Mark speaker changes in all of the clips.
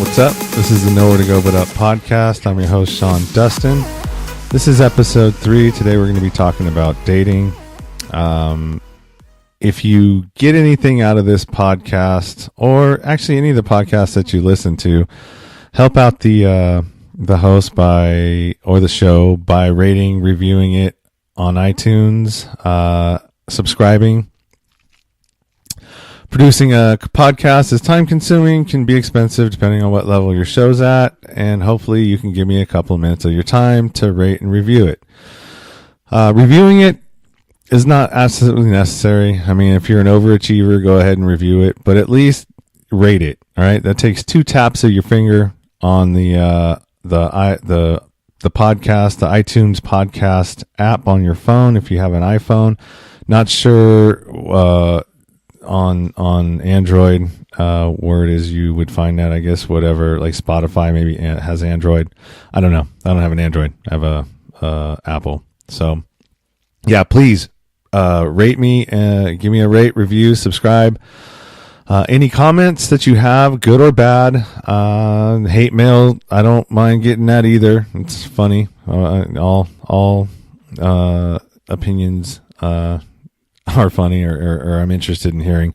Speaker 1: What's up? This is the Nowhere to Go But Up podcast. I'm your host, Sean Dustin. This is episode 3. Today we're going to be talking about dating. If you get anything out of this podcast, or actually any of the podcasts that you listen to, help out the host or the show by rating, reviewing it on iTunes, subscribing. Producing a podcast is time consuming, can be expensive depending on what level your show's at, and hopefully you can give me a couple of minutes of your time to rate and review it. Reviewing it is not absolutely necessary. I mean, if you're an overachiever, go ahead and review it, but at least rate it. All right, that takes 2 taps of your finger on the podcast, the iTunes podcast app on your phone if you have an iPhone. Not sure on Android where it is you would find that. I guess whatever, like Spotify maybe has Android. I don't know. I don't have an Android. I have a Apple. So yeah, please rate me, give me a rate, review, subscribe. Any comments that you have, good or bad, hate mail, I don't mind getting that either. It's funny. All opinions are funny, or I'm interested in hearing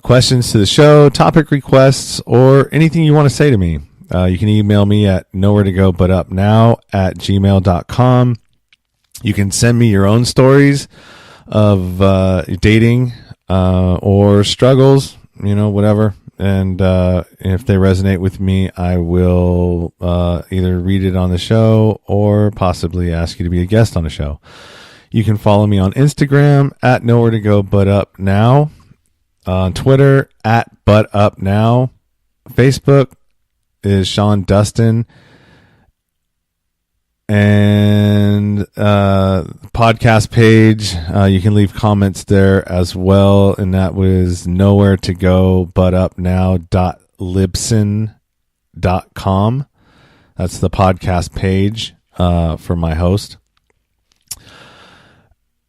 Speaker 1: questions to the show, topic requests, or anything you want to say to me. You can email me at nowheretogobutupnow@gmail.com. You can send me your own stories of dating or struggles, whatever. And if they resonate with me, I will either read it on the show or possibly ask you to be a guest on the show. You can follow me on Instagram at Nowhere to Go But Up Now, on Twitter at But Up Now. Facebook is Sean Dustin, and podcast page, you can leave comments there as well, and that was nowhere to go but up now.libsyn.com. That's the podcast page for my host.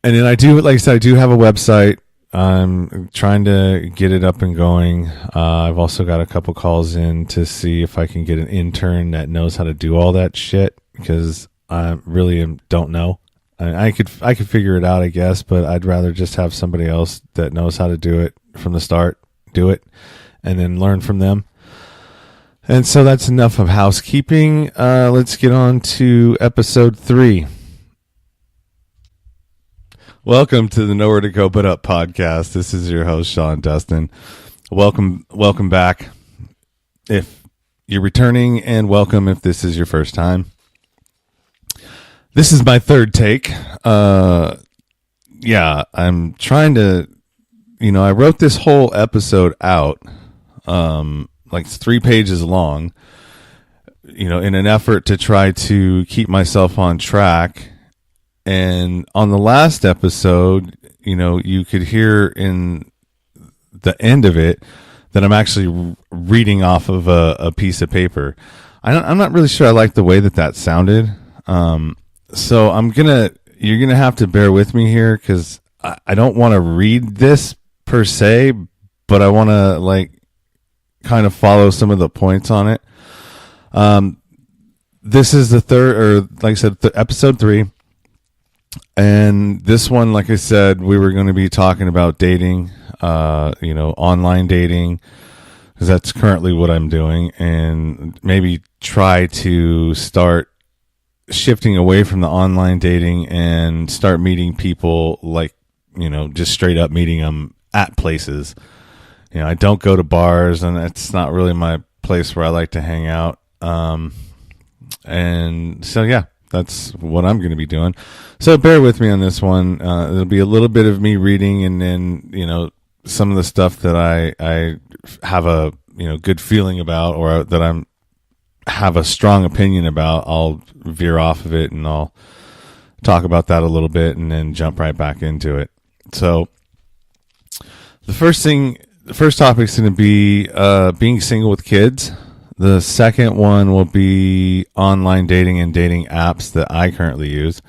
Speaker 1: And then I do have a website. I'm trying to get it up and going. I've also got a couple calls in to see if I can get an intern that knows how to do all that shit, because I really don't know. I could figure it out, I guess, but I'd rather just have somebody else that knows how to do it from the start, do it, and then learn from them. And so that's enough of housekeeping. Let's get on to episode 3. Welcome to the Nowhere to Go But Up podcast. This is your host, Sean Dustin. Welcome back if you're returning, and welcome if this is your first time. This is my third take. I'm trying to, I wrote this whole episode out, like 3 pages long, in an effort to try to keep myself on track. And on the last episode, you could hear in the end of it that I'm actually reading off of a piece of paper. I'm not really sure I like the way that sounded. So you're going to have to bear with me here, because I don't want to read this per se, but I want to kind of follow some of the points on it. This is the third, or like I said, episode 3. And this one, like I said, we were going to be talking about dating, online dating, because that's currently what I'm doing, and maybe try to start shifting away from the online dating and start meeting people, just straight up meeting them at places. I don't go to bars, and it's not really my place where I like to hang out. And so, yeah. That's what I'm going to be doing. So bear with me on this one. It'll be a little bit of me reading, and then, some of the stuff that I have a, good feeling about, or that have a strong opinion about, I'll veer off of it, and I'll talk about that a little bit and then jump right back into it. So the first topic is going to be being single with kids. The second one will be online dating and dating apps that I currently use.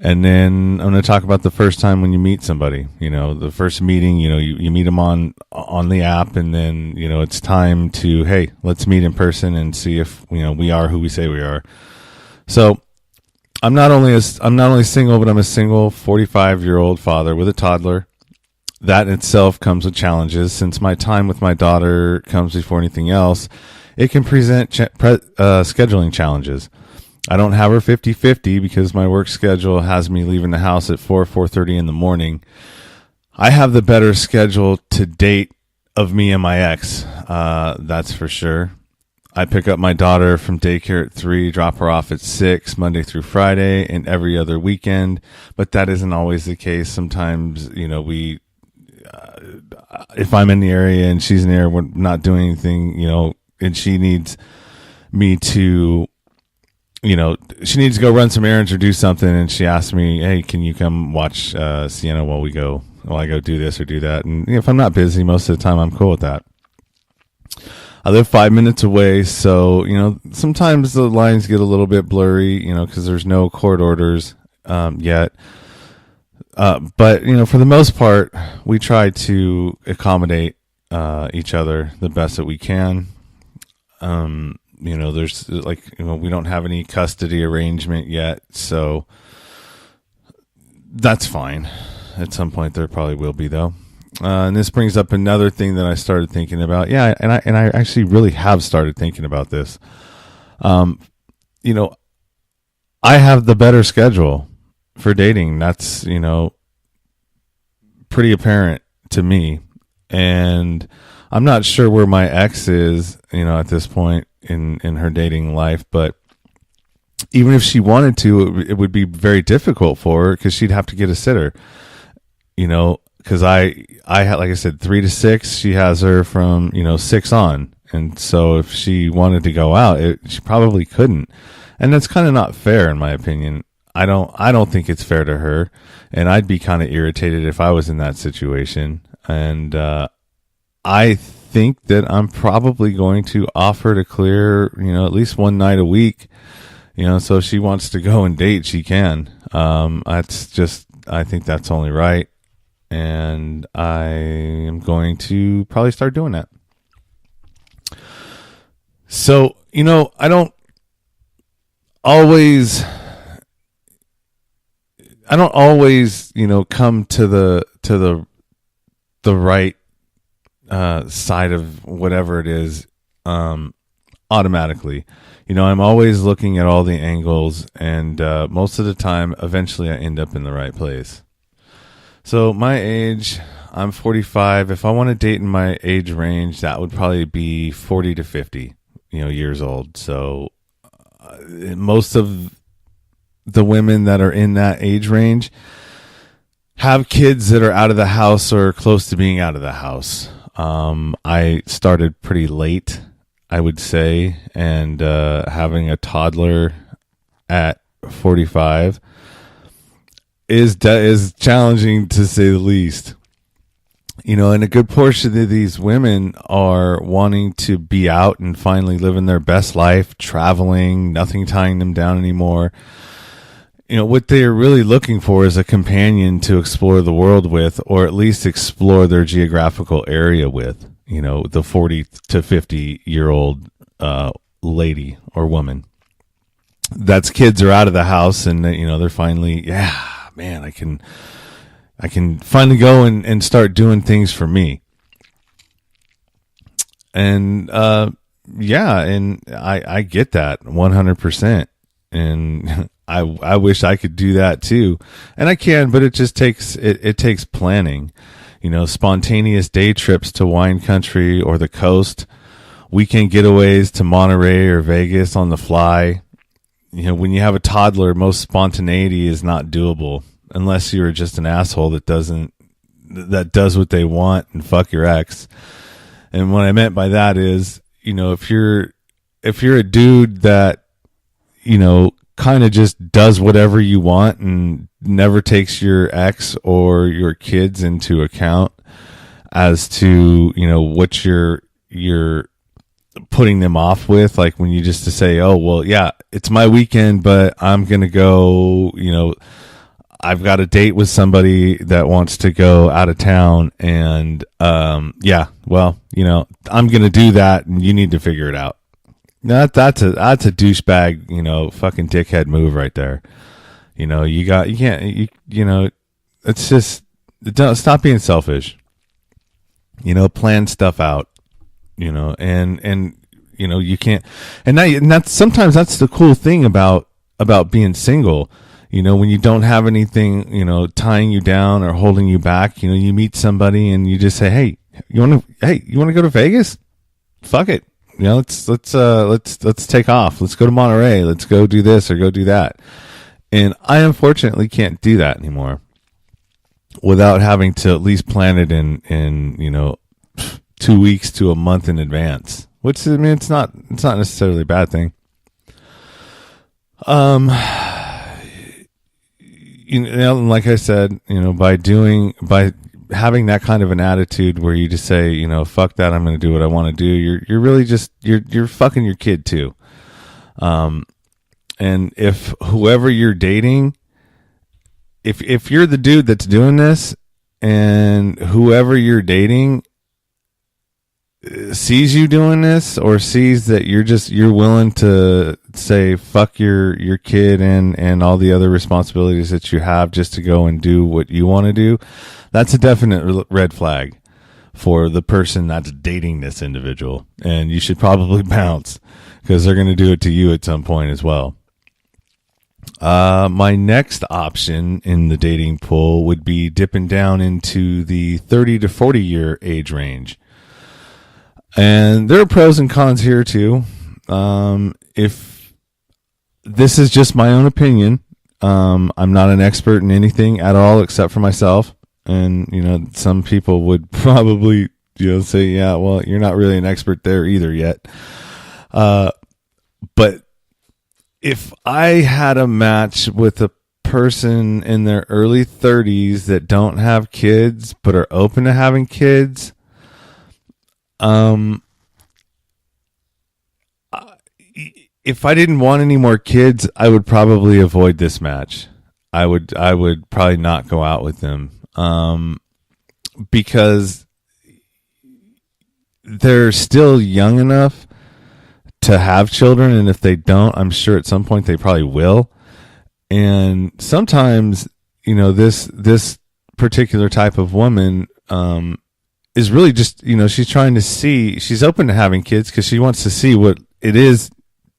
Speaker 1: And then I'm going to talk about the first time when you meet somebody, the first meeting, you meet them on the app, and then, it's time to, hey, let's meet in person and see if, we are who we say we are. So I'm not only single, but I'm a single 45-year-old father with a toddler. That in itself comes with challenges. Since my time with my daughter comes before anything else, it can present scheduling challenges. I don't have her 50-50 because my work schedule has me leaving the house at 4:30 in the morning. I have the better schedule to date of me and my ex. That's for sure. I pick up my daughter from daycare at 3, drop her off at 6, Monday through Friday, and every other weekend. But that isn't always the case. Sometimes, if I'm in the area and she's in the area, we're not doing anything, and she needs me to, she needs to go run some errands or do something, and she asks me, hey, can you come watch Sienna while I go do this or do that? And if I'm not busy, most of the time I'm cool with that. I live 5 minutes away, so, sometimes the lines get a little bit blurry, because there's no court orders yet. But, for the most part, we try to accommodate each other the best that we can. There's we don't have any custody arrangement yet, so that's fine. At some point there probably will be, though. And this brings up another thing that I started thinking about. Yeah, and I actually really have started thinking about this. I have the better schedule for dating. That's, pretty apparent to me. And I'm not sure where my ex is, at this point in her dating life, but even if she wanted to, it would be very difficult for her because she'd have to get a sitter, because I had, like I said, 3 to 6, she has her from, 6 on. And so if she wanted to go out, she probably couldn't. And that's kind of not fair in my opinion. I don't think it's fair to her, and I'd be kind of irritated if I was in that situation. And I think that I'm probably going to offer to clear, at least one night a week, so if she wants to go and date, she can. I think that's only right. And I am going to probably start doing that. So, I don't always, come to the right side of whatever it is automatically. I'm always looking at all the angles, and most of the time, eventually I end up in the right place. So my age, I'm 45. If I want to date in my age range, that would probably be 40 to 50, years old. So most of the women that are in that age range have kids that are out of the house or close to being out of the house. I started pretty late, I would say, and having a toddler at 45 is challenging, to say the least. And a good portion of these women are wanting to be out and finally living their best life, traveling, nothing tying them down anymore. What they are really looking for is a companion to explore the world with, or at least explore their geographical area with, the 40 to 50-year-old lady or woman. That's kids are out of the house, and they're finally, man, I can finally go and start doing things for me. And and I get that 100%. And I wish I could do that too. And I can, but it just takes it takes planning. Spontaneous day trips to wine country or the coast, weekend getaways to Monterey or Vegas on the fly. When you have a toddler, most spontaneity is not doable unless you're just an asshole that does what they want and fuck your ex. And what I meant by that is, if you're a dude that, kind of just does whatever you want and never takes your ex or your kids into account as to, what you're putting them off with, like when you just to say, oh, well, yeah, it's my weekend, but I'm going to go, I've got a date with somebody that wants to go out of town, and yeah, well, I'm gonna do that, and you need to figure it out. That's a douchebag, fucking dickhead move right there. It's just, stop being selfish. Plan stuff out. And you can't, and that's sometimes that's the cool thing about being single. When you don't have anything, tying you down or holding you back, you meet somebody and you just say, hey, you want to go to Vegas? Fuck it. Let's take off. Let's go to Monterey. Let's go do this or go do that. And I unfortunately can't do that anymore without having to at least plan it in 2 weeks to a month in advance, which, I mean, it's not necessarily a bad thing. Like I said, by having that kind of an attitude where you just say, fuck that, I'm going to do what I want to do. You're really just, you're fucking your kid too. And if whoever you're dating, if you're the dude that's doing this and whoever you're dating sees you doing this or sees that you're willing to say fuck your kid and all the other responsibilities that you have just to go and do what you want to do, that's a definite red flag for the person that's dating this individual, and you should probably bounce because they're going to do it to you at some point as well. My next option in the dating pool would be dipping down into the 30 to 40 year age range. And there are pros and cons here too. If this is just my own opinion, I'm not an expert in anything at all except for myself. And, some people would probably, say, yeah, well, you're not really an expert there either yet. But if I had a match with a person in their early 30s that don't have kids but are open to having kids, if I didn't want any more kids, I would probably avoid this match. I would probably not go out with them, because they're still young enough to have children, and if they don't, I'm sure at some point they probably will. And sometimes, this particular type of woman is really just, she's trying to see, she's open to having kids because she wants to see what it is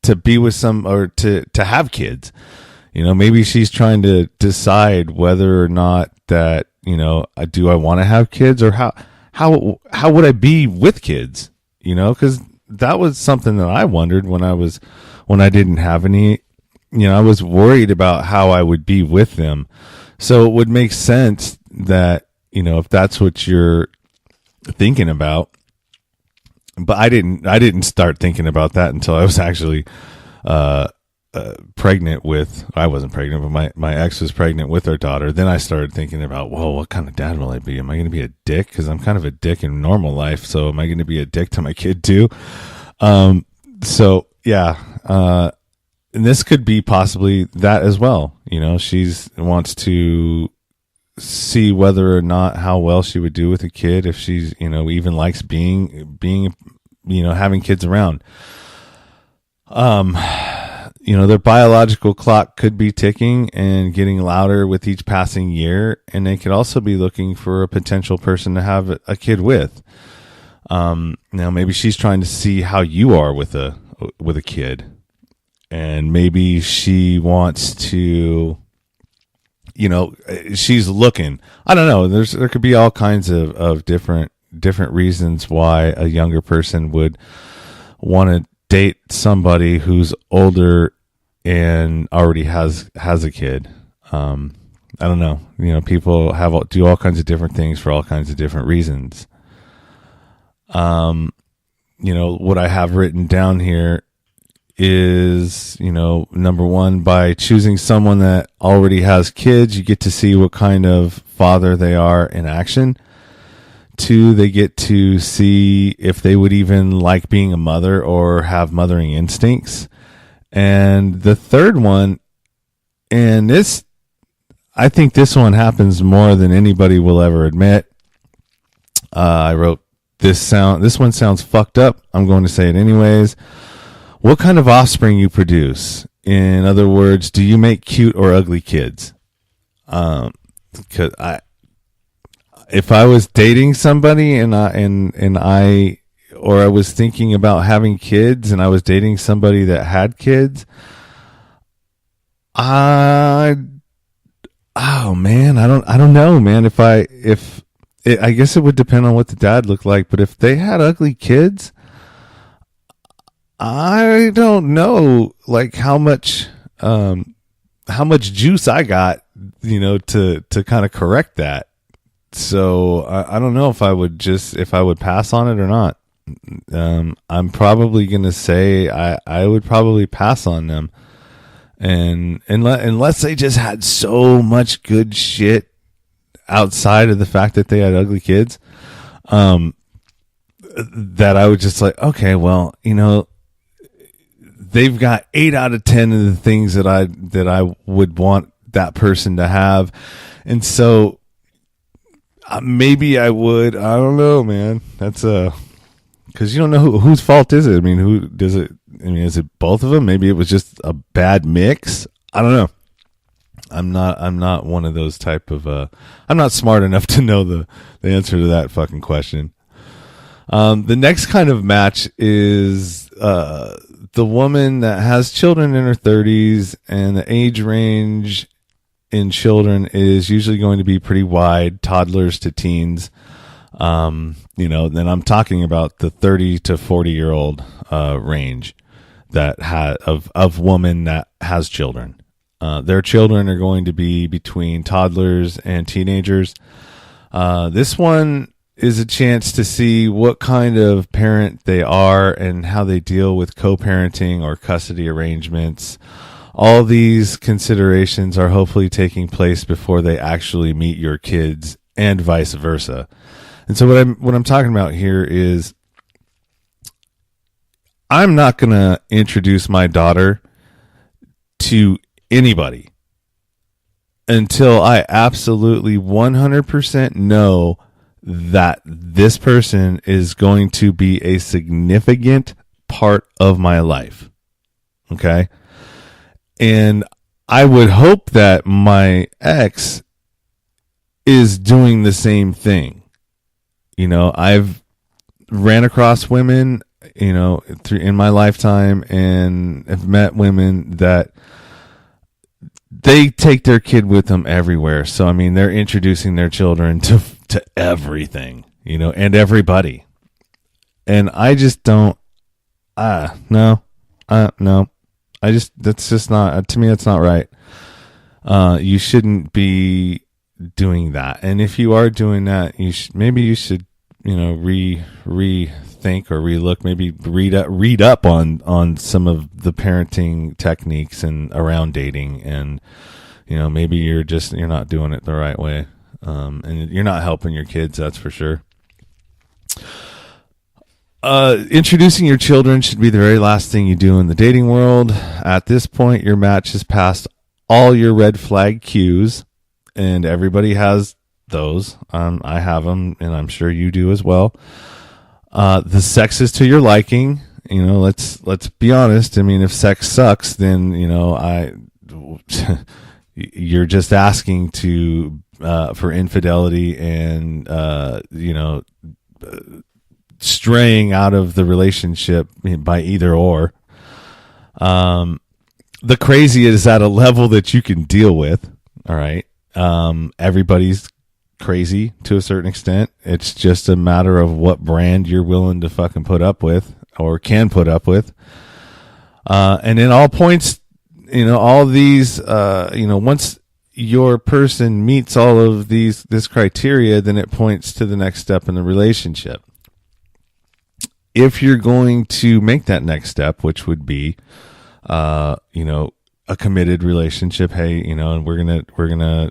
Speaker 1: to be with some, or to have kids. Maybe she's trying to decide whether or not that, do I want to have kids, or how would I be with kids? Because that was something that I wondered when I didn't have any. I was worried about how I would be with them. So it would make sense that, if that's what you're thinking about. But I didn't start thinking about that until I was actually pregnant with, I wasn't pregnant, but my ex was pregnant with our daughter. Then I started thinking about, whoa, what kind of dad will I be? Am I going to be a dick? Because I'm kind of a dick in normal life. So am I going to be a dick to my kid too? So yeah, and this could be possibly that as well. She's wants to see whether or not how well she would do with a kid, if she's, even likes being, having kids around. Their biological clock could be ticking and getting louder with each passing year, and they could also be looking for a potential person to have a kid with. Now maybe she's trying to see how you are with a kid, and maybe she wants to, she's looking, I don't know. There could be all kinds of different reasons why a younger person would want to date somebody who's older and already has a kid. I don't know. People do all kinds of different things for all kinds of different reasons. What I have written down here is, number one, by choosing someone that already has kids, you get to see what kind of father they are in action. Two, they get to see if they would even like being a mother or have mothering instincts. And the third one, and this, I think this one happens more than anybody will ever admit. I wrote this one sounds fucked up. I'm going to say it anyways. What kind of offspring you produce? In other words, do you make cute or ugly kids? Because if I was dating somebody and I was thinking about having kids and I was dating somebody that had kids, oh man, I don't know, man. I guess it would depend on what the dad looked like, but if they had ugly kids, I don't know, like how much juice I got, to kind of correct that. So I don't know if I would pass on it or not. I'm probably going to say I would probably pass on them. And unless they just had so much good shit outside of the fact that they had ugly kids, that I would just like, okay, well, they've got 8 out of 10 of the things that I would want that person to have. And so maybe I would, I don't know, man. That's cause you don't know whose fault is it? I mean, who does it? I mean, is it both of them? Maybe it was just a bad mix. I don't know. I'm not one of those type of, I'm not smart enough to know the answer to that fucking question. The next kind of match is, the woman that has children in her 30s, and the age range in children is usually going to be pretty wide, toddlers to teens. Then I'm talking about the 30 to 40-year-old range that of woman that has children. Their children are going to be between toddlers and teenagers. This one is a chance to see what kind of parent they are and how they deal with co-parenting or custody arrangements. All these considerations are hopefully taking place before they actually meet your kids, and vice versa. And so what I'm talking about here is, I'm not going to introduce my daughter to anybody until I absolutely 100% know that this person is going to be a significant part of my life. Okay? And I would hope that my ex is doing the same thing. I've ran across women, in my lifetime, and have met women that they take their kid with them everywhere. So, I mean, they're introducing their children to everything, and everybody. And I just don't, no. That's just not, to me, that's not right. You shouldn't be doing that. And if you are doing that, maybe you should, rethink or relook, maybe read up on some of the parenting techniques and around dating. And, maybe you're not doing it the right way. And you're not helping your kids, that's for sure. Introducing your children should be the very last thing you do in the dating world. At this point, your match has passed all your red flag cues, and everybody has those. I have them, and I'm sure you do as well. The sex is to your liking. Let's be honest. I mean, if sex sucks, then you're just asking for infidelity and straying out of the relationship by either or. The crazy is at a level that you can deal with. All right. Everybody's crazy to a certain extent. It's just a matter of what brand you're willing to fucking put up with or can put up with. And in all points, all these, once your person meets all of this criteria, then it points to the next step in the relationship. If you're going to make that next step, which would be, a committed relationship, hey, and we're gonna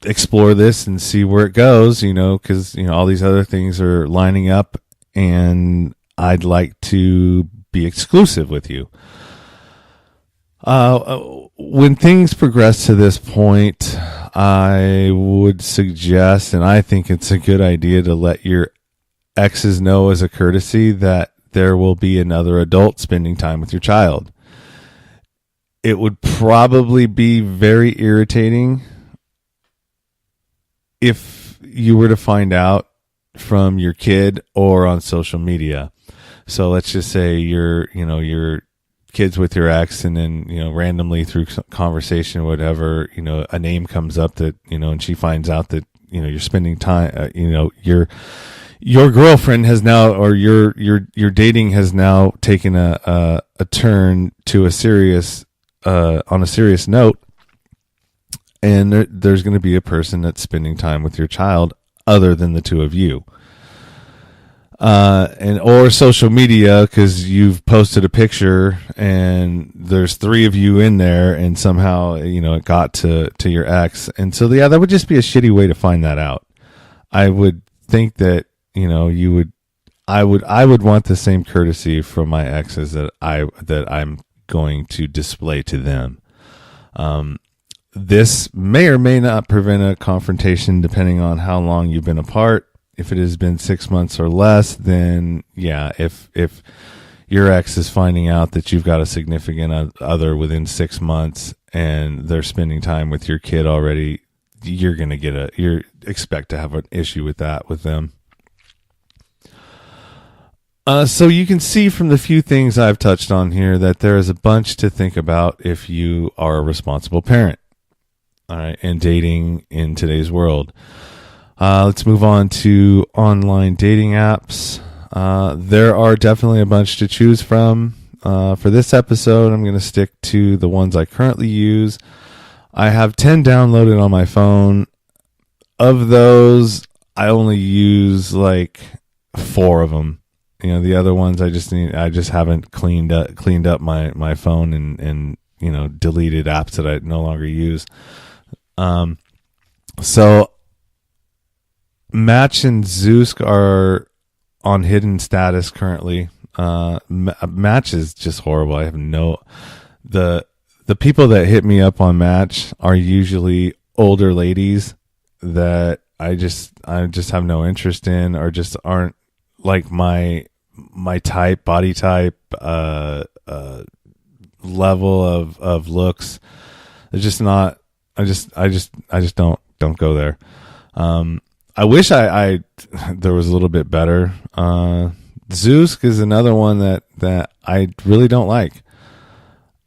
Speaker 1: explore this and see where it goes, because all these other things are lining up, and I'd like to be exclusive with you. When things progress to this point, I would suggest, and I think it's a good idea, to let your exes know as a courtesy that there will be another adult spending time with your child. It would probably be very irritating if you were to find out from your kid or on social media. So let's just say you're kids with your ex, and then, randomly through conversation or whatever, a name comes up that, and she finds out that, you're spending time, your girlfriend has now, or your dating has now taken a turn to a serious, on a serious note. And there's going to be a person that's spending time with your child other than the two of you. Or social media, because you've posted a picture and there's three of you in there, and somehow it got to your ex, and so that would just be a shitty way to find that out. I would think that I would want the same courtesy from my exes that I'm going to display to them. This may or may not prevent a confrontation depending on how long you've been apart. If it has been 6 months or less, then yeah, if your ex is finding out that you've got a significant other within 6 months and they're spending time with your kid already, you're going to expect to have an issue with that with them. So you can see from the few things I've touched on here that there is a bunch to think about if you are a responsible parent. All right, and dating in today's world. Let's move on to online dating apps. There are definitely a bunch to choose from. For this episode, I'm going to stick to the ones I currently use. I have 10 downloaded on my phone. Of those, I only use like 4 of them. The other ones I just haven't cleaned up my phone and deleted apps that I no longer use. So Match and Zoosk are on hidden status currently. Match is just horrible. I have the people that hit me up on Match are usually older ladies that I just have no interest in, or just aren't like my type, body type, level of looks. It's just not. I just don't go there. I wish I there was a little bit better. Zoosk is another one that I really don't like.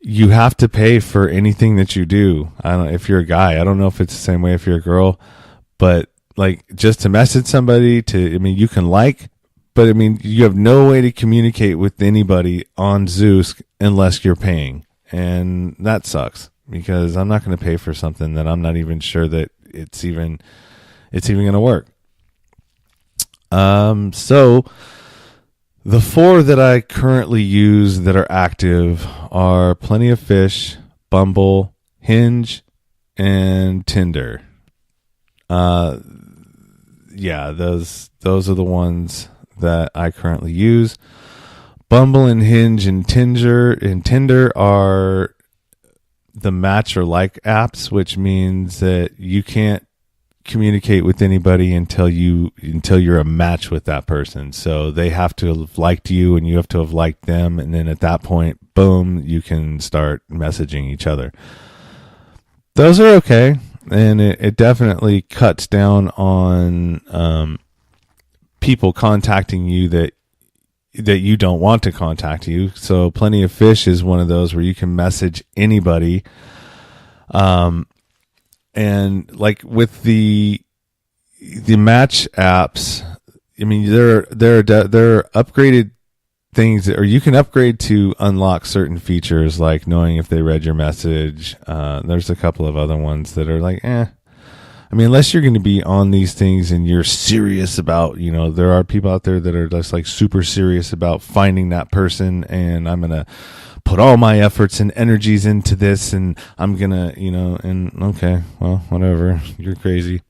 Speaker 1: You have to pay for anything that you do. I don't know if you're a guy. I don't know if it's the same way if you're a girl, but like just to message somebody you can like, but you have no way to communicate with anybody on Zoosk unless you're paying. And that sucks, because I'm not going to pay for something that I'm not even sure that it's even going to work. So the 4 that I currently use that are active are Plenty of Fish, Bumble, Hinge, and Tinder. Yeah, those are the ones that I currently use. Bumble and Hinge and Tinder are the match or like apps, which means that you can't communicate with anybody until you're a match with that person. So they have to have liked you and you have to have liked them, and then at that point, boom, you can start messaging each other. Those are okay, and it definitely cuts down on people contacting you that you don't want to contact you. So Plenty of Fish is one of those where you can message anybody. And like with the match apps, there are upgraded things, or you can upgrade to unlock certain features, like knowing if they read your message. There's a couple of other ones that are like, unless you're going to be on these things and you're serious about, there are people out there that are just like super serious about finding that person, and I'm going to put all my efforts and energies into this, and I'm going to, and okay, well, whatever, you're crazy.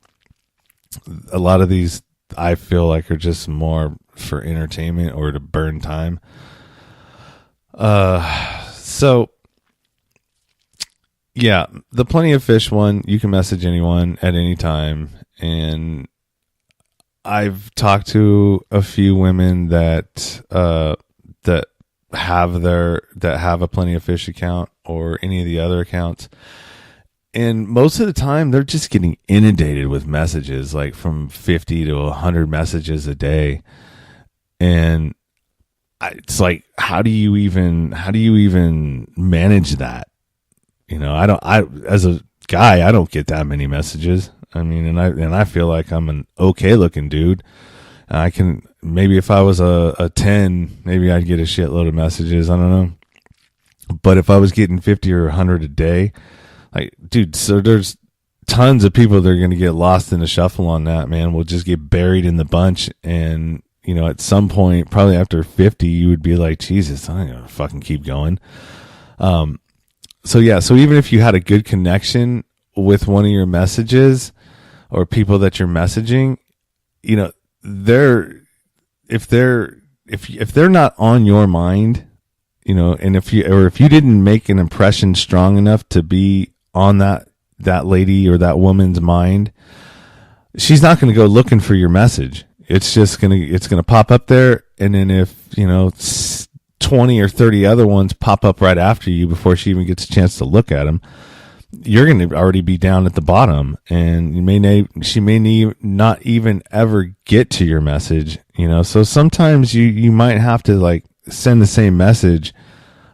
Speaker 1: A lot of these I feel like are just more for entertainment or to burn time. So Yeah, the Plenty of Fish one, you can message anyone at any time. And I've talked to a few women that that have a Plenty of Fish account or any of the other accounts. And most of the time they're just getting inundated with messages, like from 50 to 100 messages a day. And it's like, how do you even manage that? As a guy, I don't get that many messages. I mean, and I feel like I'm an okay looking dude. I can, maybe if I was a 10, maybe I'd get a shitload of messages. I don't know. But if I was getting 50 or 100 a day, like, dude, so there's tons of people that are going to get lost in the shuffle on that, man. We'll just get buried in the bunch. And, at some point, probably after 50, you would be like, Jesus, I'm going to fucking keep going. So even if you had a good connection with one of your messages or people that you're messaging, if they're not on your mind, and if you didn't make an impression strong enough to be on that lady or that woman's mind, she's not going to go looking for your message. It's going to pop up there. And then if, 20 or 30 other ones pop up right after you before she even gets a chance to look at them, you're going to already be down at the bottom, and she may not even ever get to your message, so sometimes you might have to like send the same message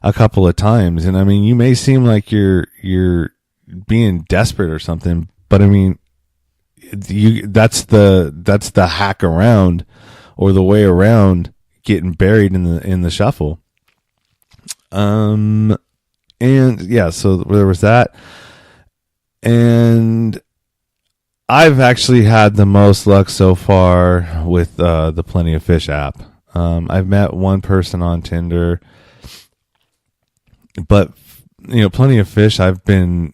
Speaker 1: a couple of times. And I mean, you may seem like you're being desperate or something, but I mean, that's the hack around, or the way around getting buried in the shuffle. And yeah, so there was that. And I've actually had the most luck so far with the Plenty of Fish app. I've met one person on Tinder, but Plenty of Fish, I've been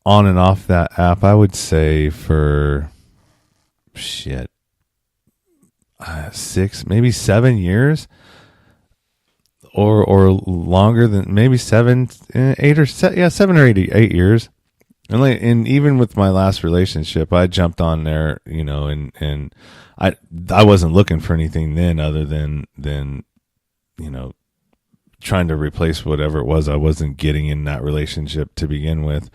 Speaker 1: on and off that app, I would say, for 6, maybe 7 years, or longer than, maybe 7 or 8 years. And even with my last relationship, I jumped on there, and I wasn't looking for anything then other than trying to replace whatever it was I wasn't getting in that relationship to begin with.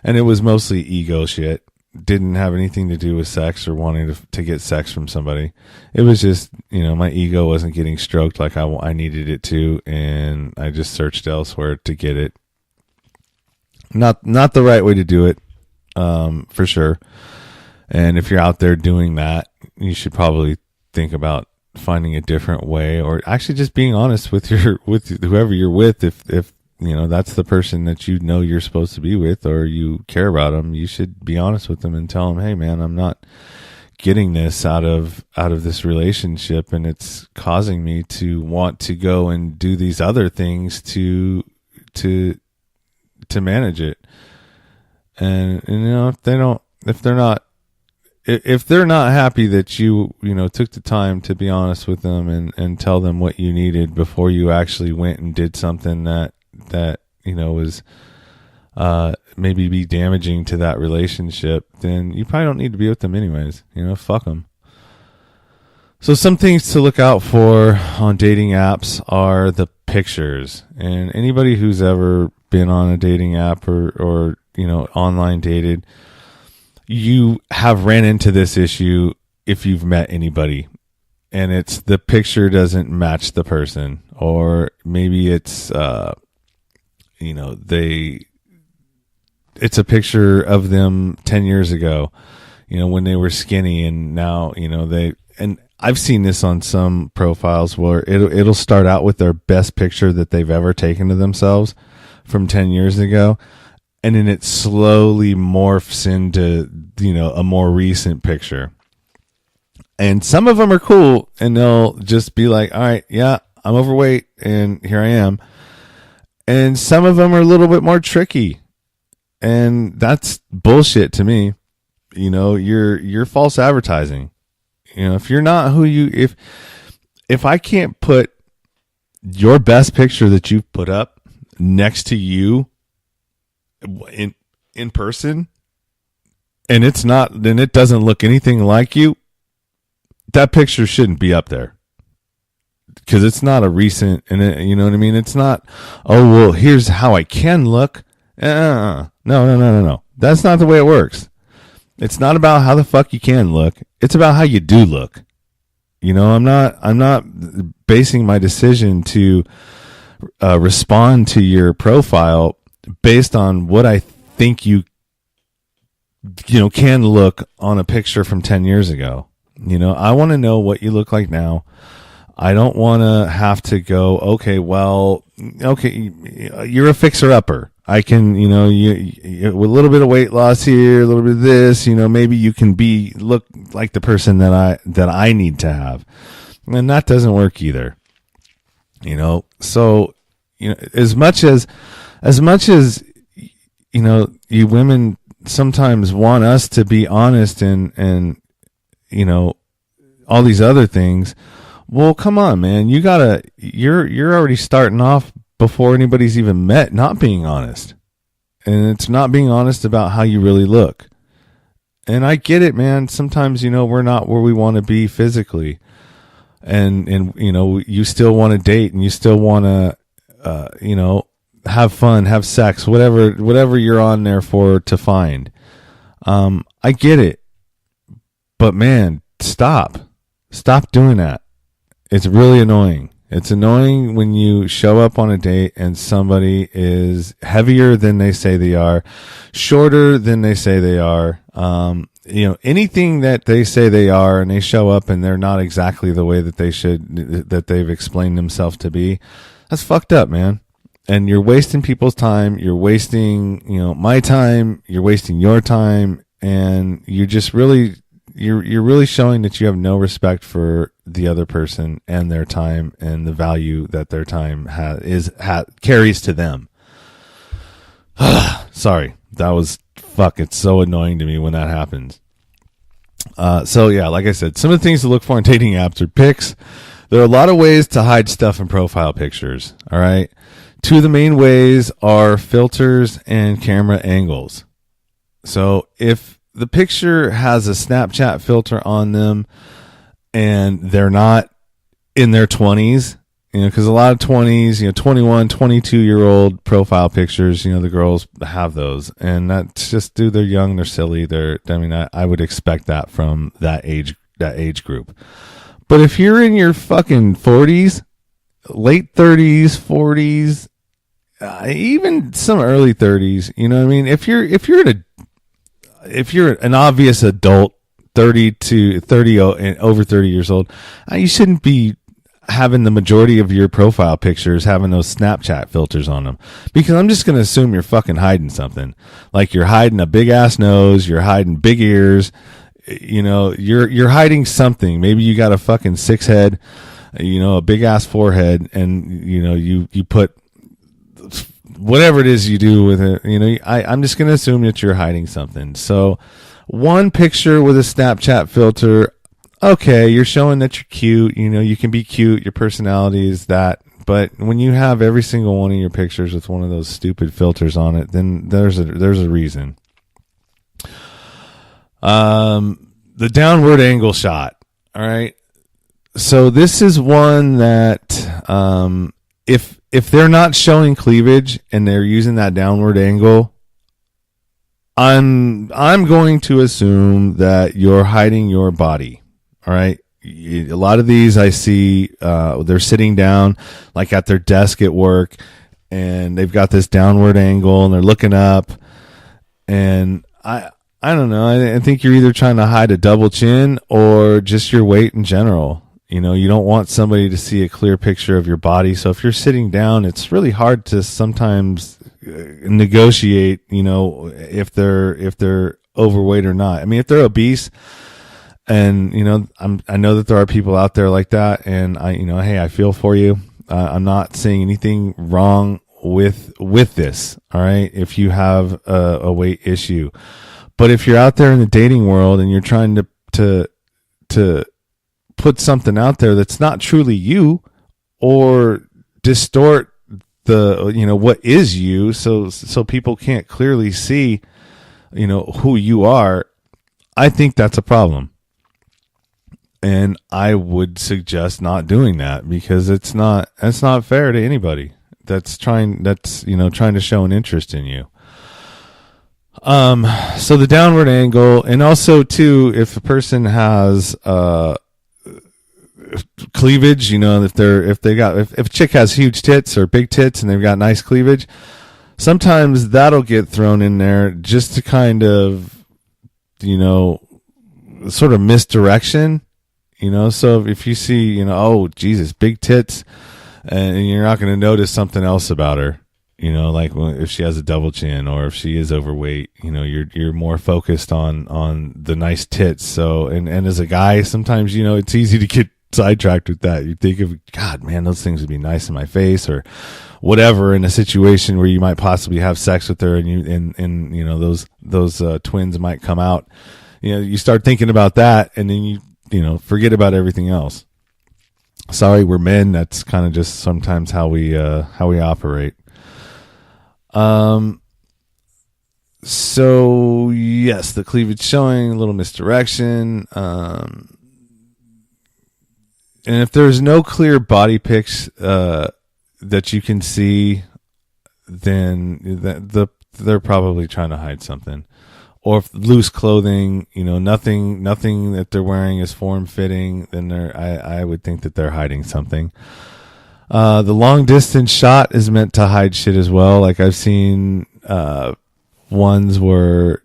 Speaker 1: And it was mostly ego shit. Didn't have anything to do with sex or wanting to get sex from somebody. It was just, my ego wasn't getting stroked like I needed it to, and I just searched elsewhere to get it. Not the right way to do it, for sure. And if you're out there doing that, you should probably think about finding a different way, or actually just being honest with whoever you're with. If that's the person that you're supposed to be with, or you care about them, you should be honest with them and tell them, hey man, I'm not getting this out of this relationship, and it's causing me to want to go and do these other things to manage it. And if they're not happy that you took the time to be honest with them and tell them what you needed before you actually went and did something that was maybe be damaging to that relationship, then you probably don't need to be with them anyways. Fuck them. So some things to look out for on dating apps are the pictures. And anybody who's ever been on a dating app or online dated, you have ran into this issue if you've met anybody, and it's the picture doesn't match the person, or maybe it's it's a picture of them 10 years ago, when they were skinny, and now and I've seen this on some profiles where it'll start out with their best picture that they've ever taken of themselves from 10 years ago, and then it slowly morphs into a more recent picture. And some of them are cool, and they'll just be like, all right, yeah, I'm overweight and here I am. And some of them are a little bit more tricky, and that's bullshit to me. You're false advertising. If you're not who if I can't put your best picture that you've put up next to you in person, and it's not, then it doesn't look anything like you, that picture shouldn't be up there. Because it's not a recent, and you know what I mean? It's not, oh, well, here's how I can look. No. That's not the way it works. It's not about how the fuck you can look. It's about how you do look. You know, I'm not basing my decision to respond to your profile based on what I think you can look on a picture from 10 years ago. You know, I want to know what you look like now. I don't want to have to go, okay, you're a fixer-upper. I can, you with a little bit of weight loss here, a little bit of this, maybe you can look like the person that I need to have. And that doesn't work either. So, as much as you women sometimes want us to be honest and all these other things. Well, come on, man. You're already starting off before anybody's even met, not being honest. And it's not being honest about how you really look. And I get it, man. Sometimes, we're not where we want to be physically. And you still want to date and you still want to, have fun, have sex, whatever you're on there for to find. I get it. But man, stop doing that. It's really annoying. It's annoying when you show up on a date and somebody is heavier than they say they are, shorter than they say they are. Anything that they say they are, and they show up and they're not exactly the way that that they've explained themselves to be. That's fucked up, man. And you're wasting people's time. You're wasting, my time. You're wasting your time, and you're just really. You're really showing that you have no respect for the other person and their time and the value that their time carries to them. Sorry, that was it's so annoying to me when that happens. So yeah, like I said, some of the things to look for in dating apps are pics. There are a lot of ways to hide stuff in profile pictures. All right, two of the main ways are filters and camera angles. So if the picture has a Snapchat filter on them and they're not in their 20s, because a lot of 20s, 21, 22-year-old profile pictures, the girls have those. And that's just, dude, they're young, they're silly. I would expect that from that age group. But if you're in your fucking 40s, late 30s, 40s, even some early 30s, if you're an obvious adult, 30 and over 30 years old, you shouldn't be having the majority of your profile pictures having those Snapchat filters on them, because I'm just going to assume you're fucking hiding something. Like you're hiding a big ass nose, you're hiding big ears, you're hiding something. Maybe you got a fucking 6 head, a big ass forehead, and you put whatever it is you do with it, I'm just going to assume that you're hiding something. So one picture with a Snapchat filter, okay, you're showing that you're cute, you can be cute, your personality is that. But when you have every single one of your pictures with one of those stupid filters on it, then there's a reason. The downward angle shot. All right. So this is one that, if they're not showing cleavage and they're using that downward angle, I'm going to assume that you're hiding your body. All right. A lot of these I see, they're sitting down like at their desk at work, and they've got this downward angle and they're looking up, and I don't know. I think you're either trying to hide a double chin or just your weight in general. You don't want somebody to see a clear picture of your body. So if you're sitting down, it's really hard to sometimes negotiate, if they're overweight or not. I mean, if they're obese, and, I know that there are people out there like that, and hey, I feel for you. I'm not saying anything wrong with this. All right. If you have a weight issue, but if you're out there in the dating world and you're trying to put something out there that's not truly you, or distort what is you, so people can't clearly see, who you are, I think that's a problem. And I would suggest not doing that, because it's not fair to anybody that's trying to show an interest in you. So the downward angle, and also too, if a person has cleavage, if a chick has huge tits or big tits and they've got nice cleavage, sometimes that'll get thrown in there just to kind of, sort of misdirection, so if you see, oh Jesus, big tits, and you're not going to notice something else about her, like if she has a double chin or if she is overweight, you're more focused on the nice tits. So, and as a guy, sometimes, it's easy to get sidetracked with that. You think of, God, man, those things would be nice in my face or whatever, in a situation where you might possibly have sex with her, and those twins might come out. You start thinking about that, and then you forget about everything else. Sorry, we're men. That's kind of just sometimes how we operate. So yes, the cleavage showing, a little misdirection. And if there's no clear body pics, that you can see, then they're probably trying to hide something. Or if loose clothing, nothing that they're wearing is form fitting, then I would think that they're hiding something. The long distance shot is meant to hide shit as well. Like I've seen ones where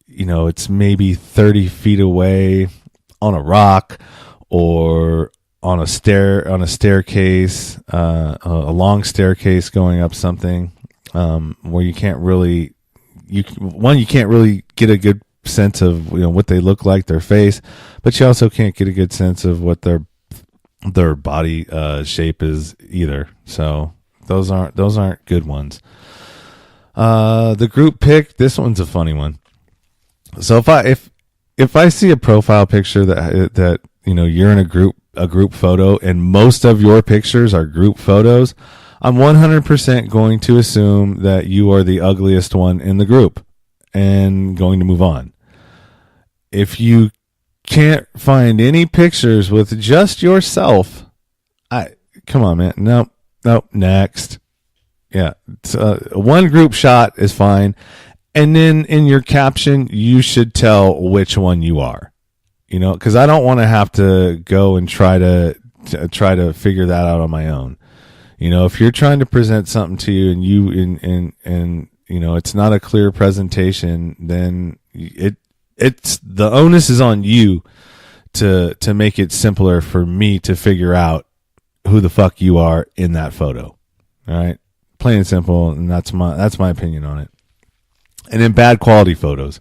Speaker 1: it's maybe 30 feet away on a rock or on a staircase, a long staircase going up something, where you can't really get a good sense of what they look like, their face, but you also can't get a good sense of what their body shape is either. So those aren't good ones. The group pic, this one's a funny one. So if I see a profile picture that you're in a group photo and most of your pictures are group photos, I'm 100% going to assume that you are the ugliest one in the group and going to move on. If you can't find any pictures with just yourself, come on, man. Nope, next. Yeah, one group shot is fine. And then in your caption, you should tell which one you are. Because I don't want to have to go and try to figure that out on my own. If you're trying to present something to you and it's not a clear presentation, then it's the onus is on you to make it simpler for me to figure out who the fuck you are in that photo. All right, plain and simple, and that's my opinion on it. And then bad quality photos.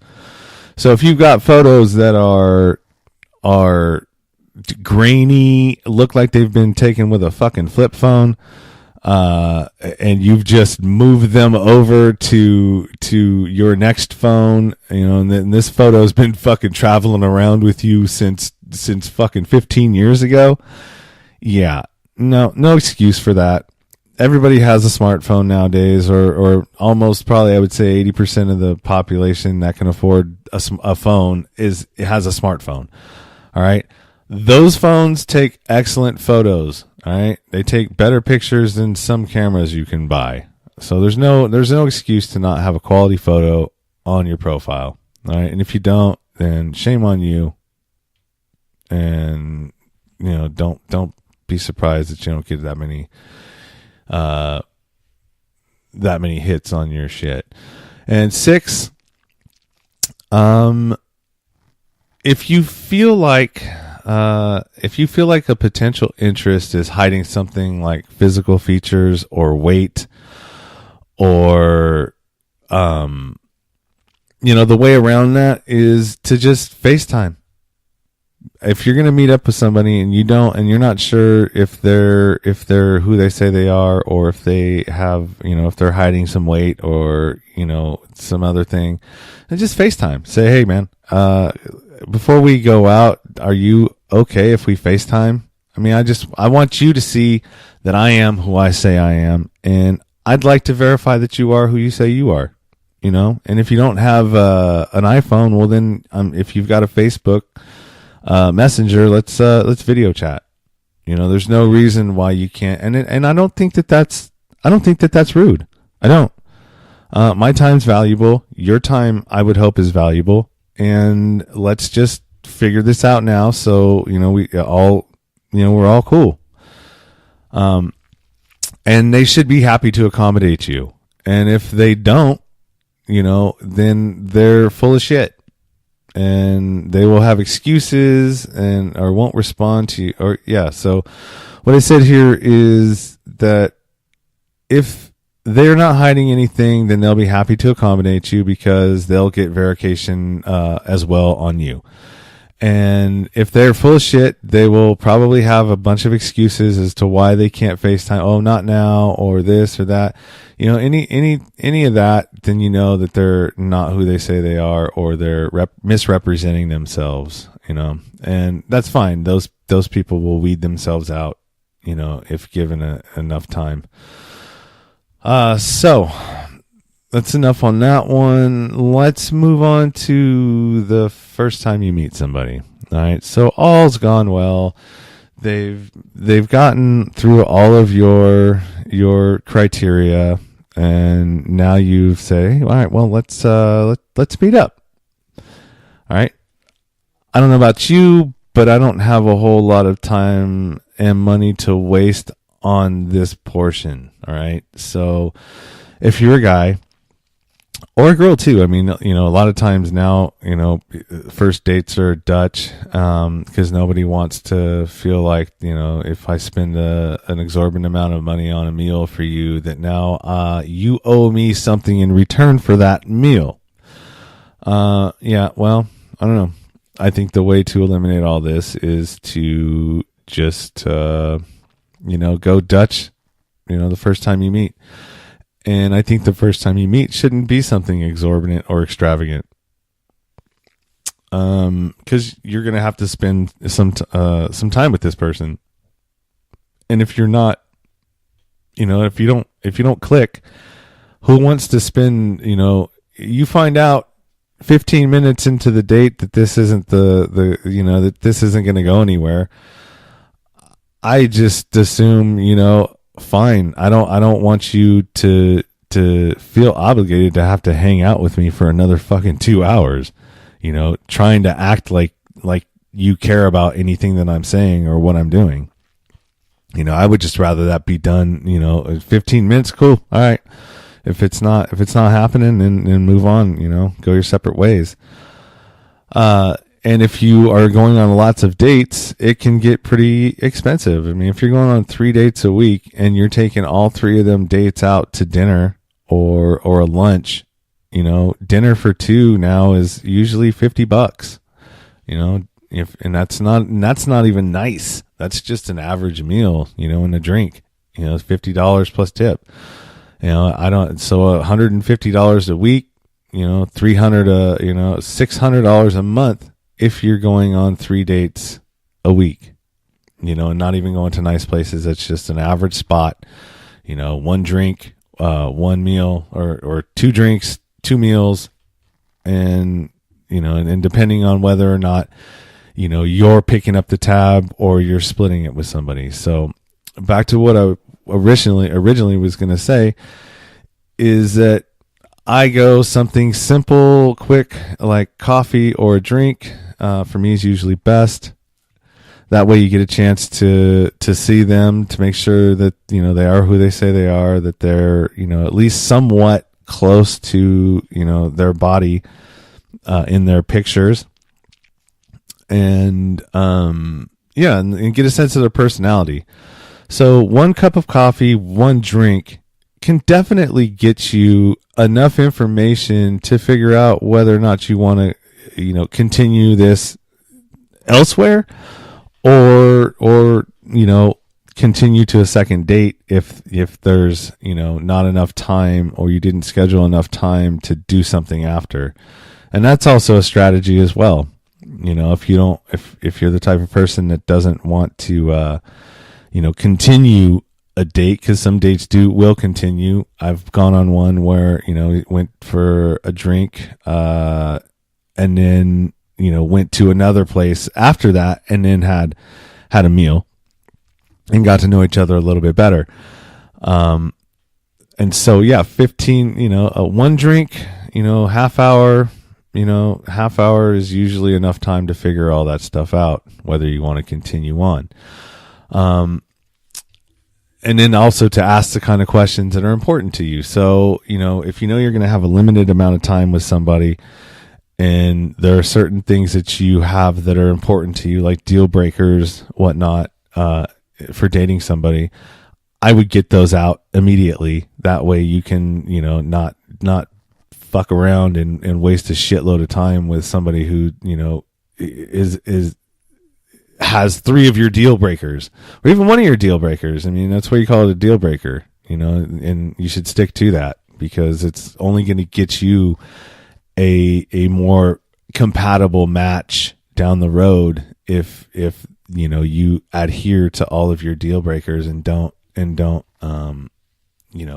Speaker 1: So if you've got photos that are grainy, look like they've been taken with a fucking flip phone, and you've just moved them over to your next phone, and then this photo's been fucking traveling around with you since fucking 15 years ago. Yeah, no excuse for that. Everybody has a smartphone nowadays, or almost probably, I would say 80% of the population that can afford a phone has a smartphone. All right. Those phones take excellent photos. All right. They take better pictures than some cameras you can buy. So there's no excuse to not have a quality photo on your profile. All right. And if you don't, then shame on you. And, don't be surprised that you don't get that many hits on your shit. And 6, if you feel like a potential interest is hiding something like physical features or weight, or the way around that is to just FaceTime. If you're going to meet up with somebody and you're not sure if they're who they say they are, or if they have, if they're hiding some weight or, some other thing, then just FaceTime. Say, hey man, before we go out, are you okay if we FaceTime? I mean, I want you to see that I am who I say I am, and I'd like to verify that you are who you say you are, you know? And if you don't have an iPhone, well then, if you've got a Facebook Messenger, let's video chat. You know, there's no reason why you can't. And I don't think that's rude. I don't. My time's valuable. Your time, I would hope, is valuable. And let's just figure this out now. So, you know, we're all cool. And they should be happy to accommodate you. And if they don't, you know, then they're full of shit. And they will have excuses or won't respond to you. So what I said here is that if they're not hiding anything, then they'll be happy to accommodate you because they'll get verification as well on you. And if they're full of shit, they will probably have a bunch of excuses as to why they can't FaceTime. Oh, not now, or this or that. You know, any of that, then you know that they're not who they say they are, or they're misrepresenting themselves. You know, and that's fine. Those people will weed themselves out. You know, if given enough time. So that's enough on that one. Let's move on to the first time you meet somebody. All right. So all's gone well. They've gotten through all of your criteria, and now you say, all right, well, let's meet up. All right. I don't know about you, but I don't have a whole lot of time and money to waste on this portion. All right. So if you're a guy or a girl too, I mean, you know, a lot of times now, you know, first dates are Dutch, because nobody wants to feel like, you know, if I spend an exorbitant amount of money on a meal for you, that now, you owe me something in return for that meal. Yeah, well, I don't know. I think the way to eliminate all this is to just, you know, go Dutch, you know, the first time you meet. And I think the first time you meet shouldn't be something exorbitant or extravagant. Because you're going to have to spend some time with this person. And if you're not, you know, if you don't click, who wants to spend, you know, you find out 15 minutes into the date that this isn't that this isn't going to go anywhere. I just assume, you know, fine. I don't want you to feel obligated to have to hang out with me for another fucking 2 hours, you know, trying to act like you care about anything that I'm saying or what I'm doing. You know, I would just rather that be done, you know, 15 minutes. Cool. All right. If it's not happening, then move on, you know, go your separate ways. And if you are going on lots of dates, it can get pretty expensive. I mean, if you're going on 3 dates a week and you're taking all 3 of them dates out to dinner or a lunch, you know, dinner for 2 now is usually $50, you know, and that's not even nice. That's just an average meal, you know, and a drink, you know, it's $50 plus tip. You know, so $150 a week, you know, $600 a month. If you're going on 3 dates a week, you know, and not even going to nice places, it's just an average spot, you know, 1 drink, 1 meal, or 2 drinks, 2 meals, and, you know, and depending on whether or not, you know, you're picking up the tab or you're splitting it with somebody. So back to what I originally was going to say is that I go something simple, quick, like coffee or a drink. For me is usually best. That way you get a chance to see them, to make sure that, you know, they are who they say they are, that they're, you know, at least somewhat close to, you know, their body in their pictures. And and get a sense of their personality. So 1 cup of coffee, 1 drink can definitely get you enough information to figure out whether or not you want to, you know, continue this elsewhere or, you know, continue to a second date if there's, you know, not enough time or you didn't schedule enough time to do something after. And that's also a strategy as well. You know, if you're the type of person that doesn't want to, you know, continue a date, because some dates will continue. I've gone on one where, went for a drink, and then, went to another place after that, and then had a meal and got to know each other a little bit better. And so, 15, one drink, half hour, half hour is usually enough time to figure all that stuff out, whether you want to continue on. And then also to ask the kind of questions that are important to you. So, if you're going to have a limited amount of time with somebody, and there are certain things that you have that are important to you, like deal breakers, whatnot, for dating somebody, I would get those out immediately. That way you can, not fuck around and waste a shitload of time with somebody who, has 3 of your deal breakers, or even one of your deal breakers. I mean, that's why you call it a deal breaker, and you should stick to that, because it's only going to get you a more compatible match down the road if you adhere to all of your deal breakers and don't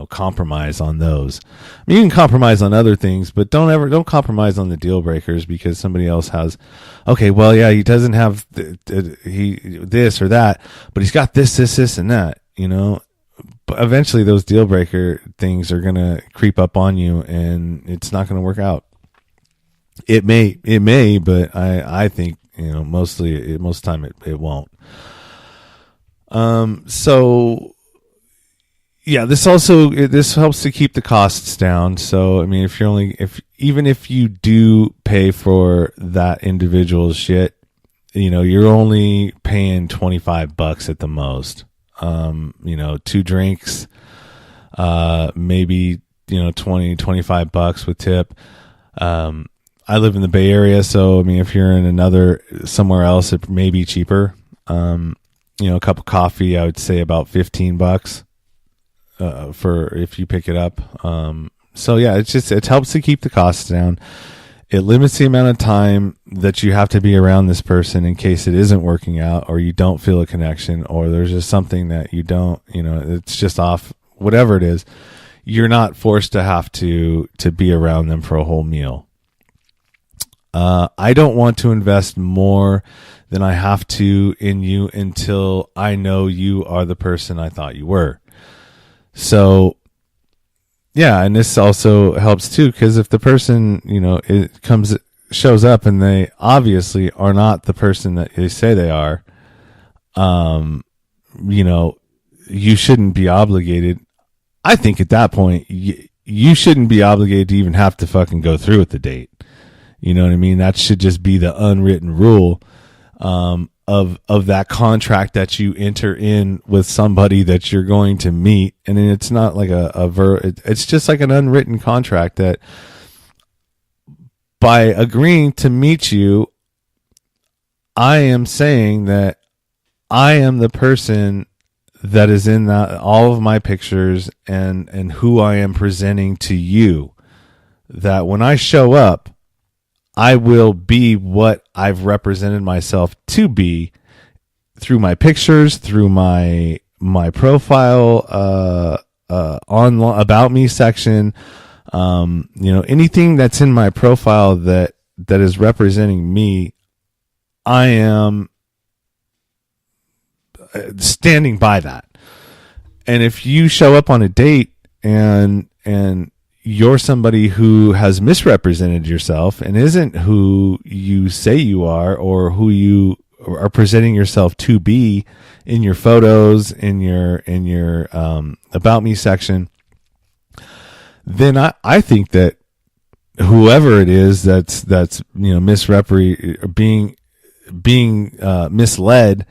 Speaker 1: compromise on those. I mean, you can compromise on other things, but don't compromise on the deal breakers because somebody else has. Okay, well, yeah, he doesn't have this or that, but he's got this, and that. But eventually, those deal breaker things are gonna creep up on you, and it's not gonna work out. It may, but I think most time it won't. So. Yeah, this helps to keep the costs down. So, I mean, even if you do pay for that individual's shit, you're only paying $25 at the most. 2 drinks, maybe, $20-25 with tip. I live in the Bay Area, so I mean, if you're in somewhere else, it may be cheaper. A cup of coffee, I would say about $15. For if you pick it up. So yeah, it helps to keep the costs down. It limits the amount of time that you have to be around this person in case it isn't working out, or you don't feel a connection, or there's just something that you don't, it's just off, whatever it is. You're not forced to have to be around them for a whole meal. I don't want to invest more than I have to in you until I know you are the person I thought you were. So, yeah, and this also helps too, because if the person, shows up and they obviously are not the person that they say they are, you shouldn't be obligated. I think at that point, you shouldn't be obligated to even have to fucking go through with the date. You know what I mean? That should just be the unwritten rule, of that contract that you enter in with somebody that you're going to meet. And it's not like it's just like an unwritten contract that by agreeing to meet you, I am saying that I am the person that is in all of my pictures and who I am presenting to you, that when I show up, I will be what I've represented myself to be through my pictures, through my profile, on about me section. Anything that's in my profile that is representing me, I am standing by that. And if you show up on a date and you're somebody who has misrepresented yourself and isn't who you say you are, or who you are presenting yourself to be in your photos, in your about me section, then I think that whoever it is that's being misled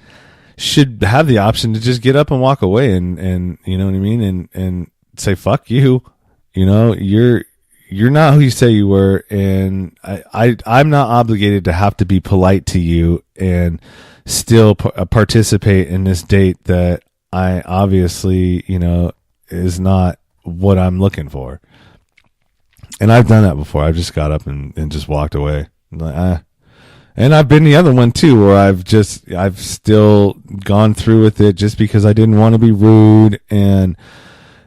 Speaker 1: should have the option to just get up and walk away and you know what I mean, and say fuck you. You're not who you say you were, and I'm not obligated to have to be polite to you and still participate in this date that I obviously, is not what I'm looking for. And I've done that before. I just got up and just walked away. I'm like, And I've been the other one too, where I've still gone through with it just because I didn't want to be rude and,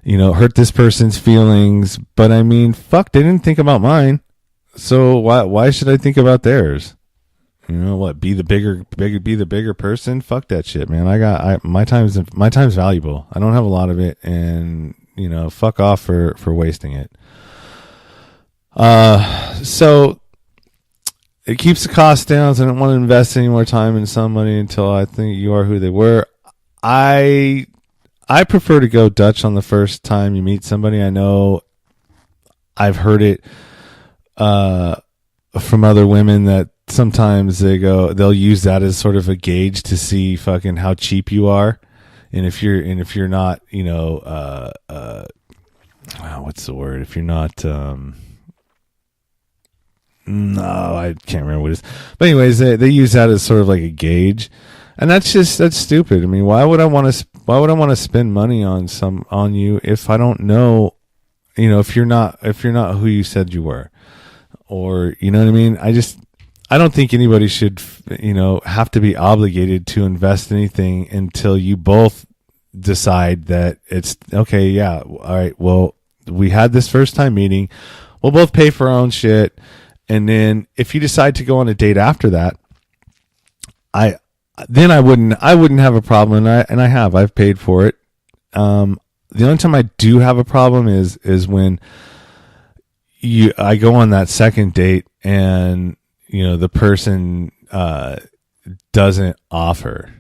Speaker 1: hurt this person's feelings. But I mean, fuck, they didn't think about mine. So why should I think about theirs? Be the bigger person? Fuck that shit, man. My time's valuable. I don't have a lot of it, and fuck off for wasting it. So it keeps the cost down. So I don't want to invest any more time in somebody until I think you are who they were. I prefer to go Dutch on the first time you meet somebody. I know I've heard it from other women that sometimes they'll use that as sort of a gauge to see fucking how cheap you are. And if you're not, what's the word? If you're not, no, I can't remember what it is. But anyways, they use that as sort of like a gauge, and that's stupid. I mean, why would I want to spend money on you if I don't know, if you're not who you said you were, or you know what I mean? I don't think anybody should, have to be obligated to invest anything until you both decide that it's okay. Yeah. All right. Well, we had this first time meeting. We'll both pay for our own shit. And then if you decide to go on a date after that, I wouldn't have a problem. And I've paid for it. The only time I do have a problem is when I go on that second date and, the person doesn't offer.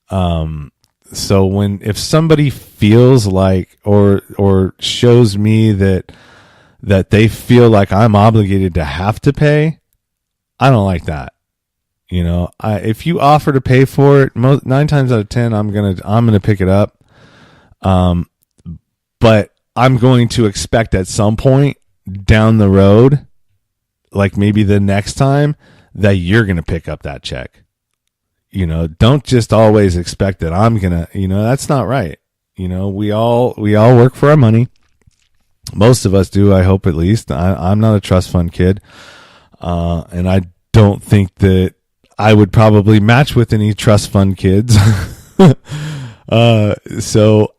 Speaker 1: So if somebody feels like or shows me that they feel like I'm obligated to have to pay, I don't like that. If you offer to pay for it, 9 times out of 10, I'm gonna pick it up. But I'm going to expect at some point down the road, like maybe the next time, that you're going to pick up that check. Don't just always expect that I'm going to, that's not right. We all work for our money. Most of us do, I hope, at least. I'm not a trust fund kid. And I don't think that I would probably match with any trust fund kids. So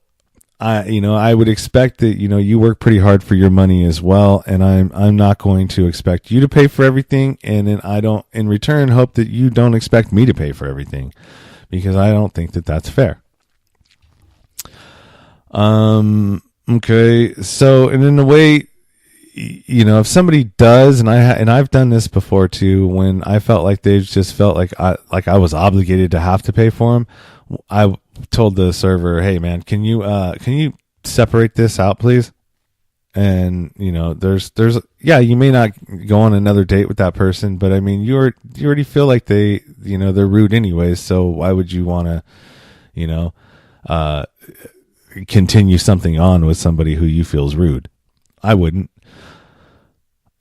Speaker 1: I would expect that, you work pretty hard for your money as well. And I'm not going to expect you to pay for everything. And then I don't, in return, hope that you don't expect me to pay for everything, because I don't think that that's fair. Okay. So, and in the way, if somebody does, and I've done this before too, when I felt like they just felt like I was obligated to have to pay for them, I told the server, "Hey man, can you separate this out, please?" And there's you may not go on another date with that person, but I mean, you already feel like they're rude anyways. So why would you want to continue something on with somebody who you feel is rude? I wouldn't.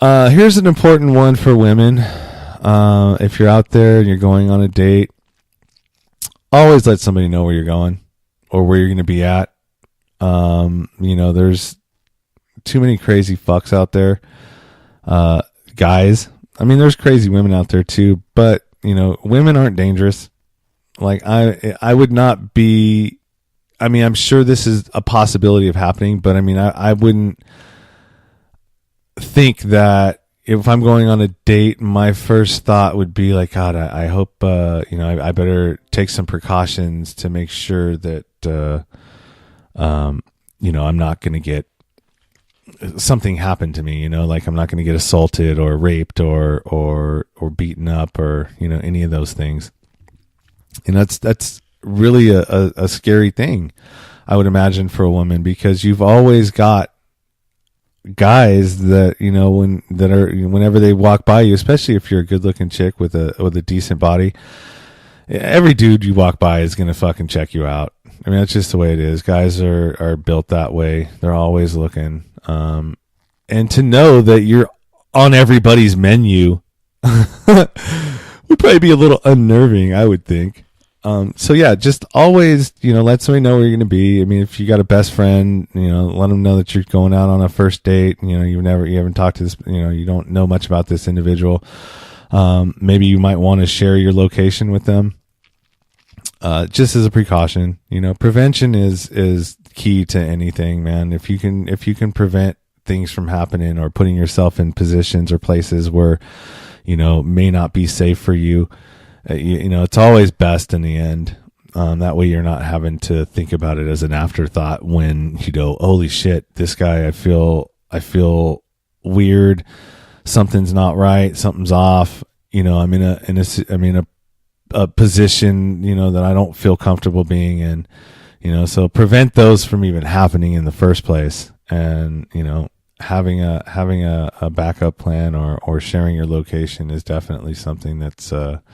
Speaker 1: Here's an important one for women. If you're out there and you're going on a date, always let somebody know where you're going or where you're going to be at. There's too many crazy fucks out there. Guys, I mean, there's crazy women out there too, but women aren't dangerous. Like I would not be, I mean, I'm sure this is a possibility of happening, but I mean, I wouldn't think that if I'm going on a date, my first thought would be like, God, I hope, I better take some precautions to make sure that, I'm not going to get something happen to me, like I'm not going to get assaulted or raped or beaten up or, any of those things. And that's really a scary thing, I would imagine, for a woman, because you've always got guys that whenever they walk by you, especially if you're a good looking chick with a decent body, every dude you walk by is gonna fucking check you out. I mean, that's just the way it is. Guys are built that way. They're always looking. And to know that you're on everybody's menu would probably be a little unnerving, I would think. So yeah, just always, let somebody know where you're going to be. I mean, if you got a best friend, let them know that you're going out on a first date. You haven't talked to this, you don't know much about this individual. Maybe you might want to share your location with them, just as a precaution. Prevention is key to anything, man. If you can prevent things from happening or putting yourself in positions or places where, may not be safe for you, it's always best in the end. That way you're not having to think about it as an afterthought when, holy shit, this guy, I feel weird. Something's not right. Something's off. I'm in a position, that I don't feel comfortable being in, so prevent those from even happening in the first place. And, having a backup plan or sharing your location is definitely something that's, going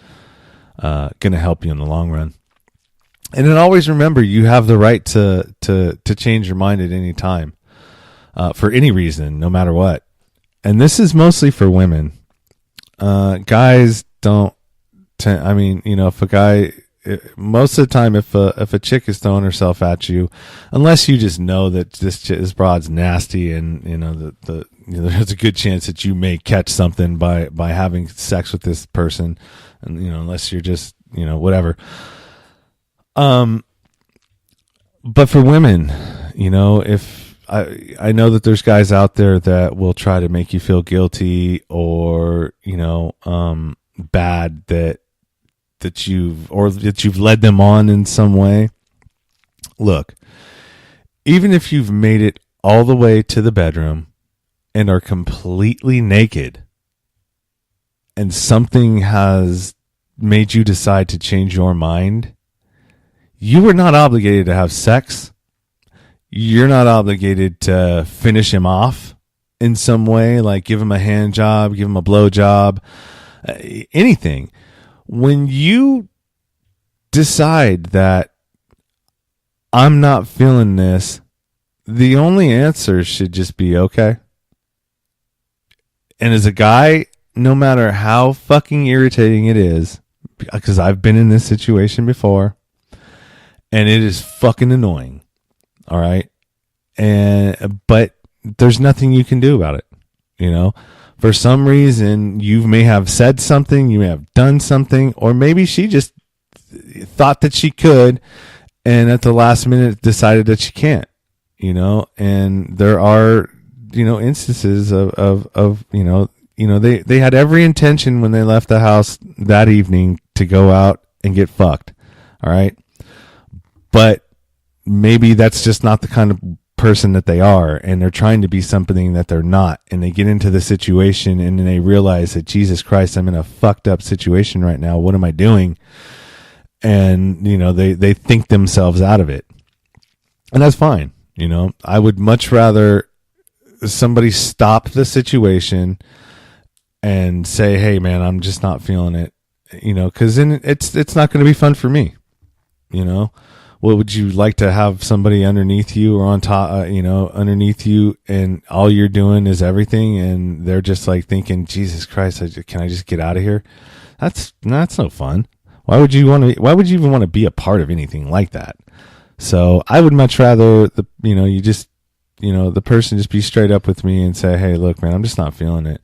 Speaker 1: to help you in the long run. And then always remember, you have the right to change your mind at any time, for any reason, no matter what. And this is mostly for women. Guys don't. If a guy, most of the time, if a chick is throwing herself at you, unless you just know that this broad's nasty, and there's a good chance that you may catch something by having sex with this person, and unless you're just whatever. But for women, if I know that there's guys out there that will try to make you feel guilty or, bad that you've led them on in some way. Look, even if you've made it all the way to the bedroom and are completely naked and something has made you decide to change your mind, you are not obligated to have sex. You're not obligated to finish him off in some way, like give him a hand job, give him a blow job, anything. When you decide that I'm not feeling this, the only answer should just be okay. And as a guy, no matter how fucking irritating it is, because I've been in this situation before, and it is fucking annoying. All right. But there's nothing you can do about it. For some reason, you may have said something, you may have done something, or maybe she just thought that she could, and at the last minute decided that she can't, and there are, instances of they had every intention when they left the house that evening to go out and get fucked. All right. But maybe that's just not the kind of person that they are, and they're trying to be something that they're not, and they get into the situation and then they realize that, Jesus Christ, I'm in a fucked up situation right now. What am I doing? And, they think themselves out of it. And that's fine. I would much rather somebody stop the situation and say, hey man, I'm just not feeling it, cause then it's not going to be fun for me. What would you like to have somebody underneath you or on top, underneath you, and all you're doing is everything, and they're just like thinking, Jesus Christ, can I just get out of here? That's no fun. Why would you even want to be a part of anything like that? So I would much rather the person just be straight up with me and say, hey, look, man, I'm just not feeling it.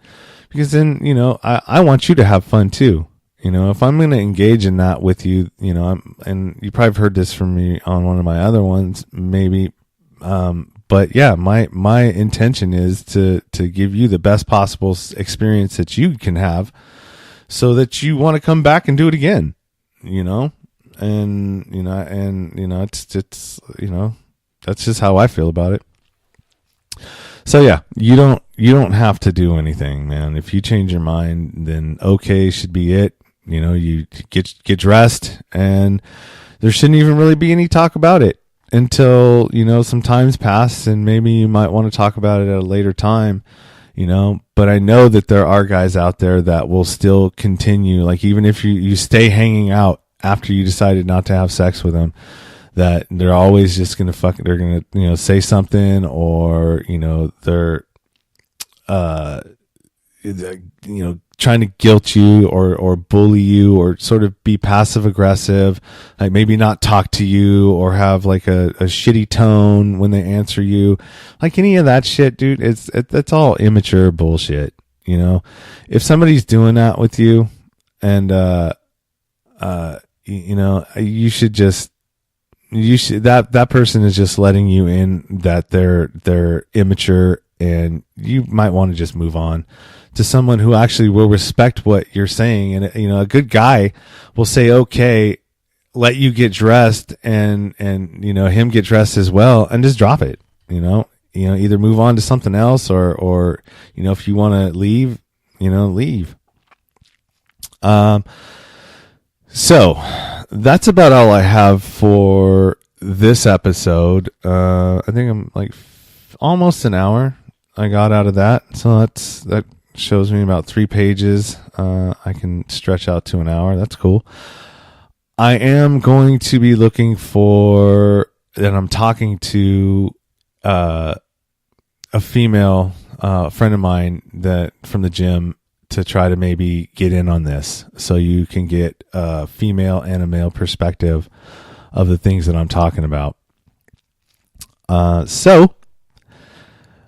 Speaker 1: Because then, I want you to have fun too. If I'm going to engage in that with you, and you probably have heard this from me on one of my other ones, maybe. But yeah, my intention is to give you the best possible experience that you can have, so that you want to come back and do it again, that's just how I feel about it. So yeah, you don't have to do anything, man. If you change your mind, then okay should be it. You get dressed, and there shouldn't even really be any talk about it until, some time's passed, and maybe you might want to talk about it at a later time, but I know that there are guys out there that will still continue, like even if you stay hanging out after you decided not to have sex with them, that they're always just going to they're going to, say something, or, they're, trying to guilt you or bully you, or sort of be passive aggressive, like maybe not talk to you, or have like a shitty tone when they answer you, like any of that shit, dude. It's all immature bullshit. You know, if somebody's doing that with you, and you know, you should that person is just letting you in that they're immature, and you might want to just move on to someone who actually will respect what you're saying. And, you know, a good guy will say, okay, let you get dressed, and, you know, him get dressed as well, and just drop it, you know, either move on to something else, or, you know, if you want to leave, you know, leave. So that's about all I have for this episode. I think I'm like almost an hour I got out of that. So that shows me about 3 pages. I can stretch out to an hour. That's cool. I am going to be looking for, and I'm talking to a female friend of mine that from the gym, to try to maybe get in on this, so you can get a female and a male perspective of the things that I'm talking about. So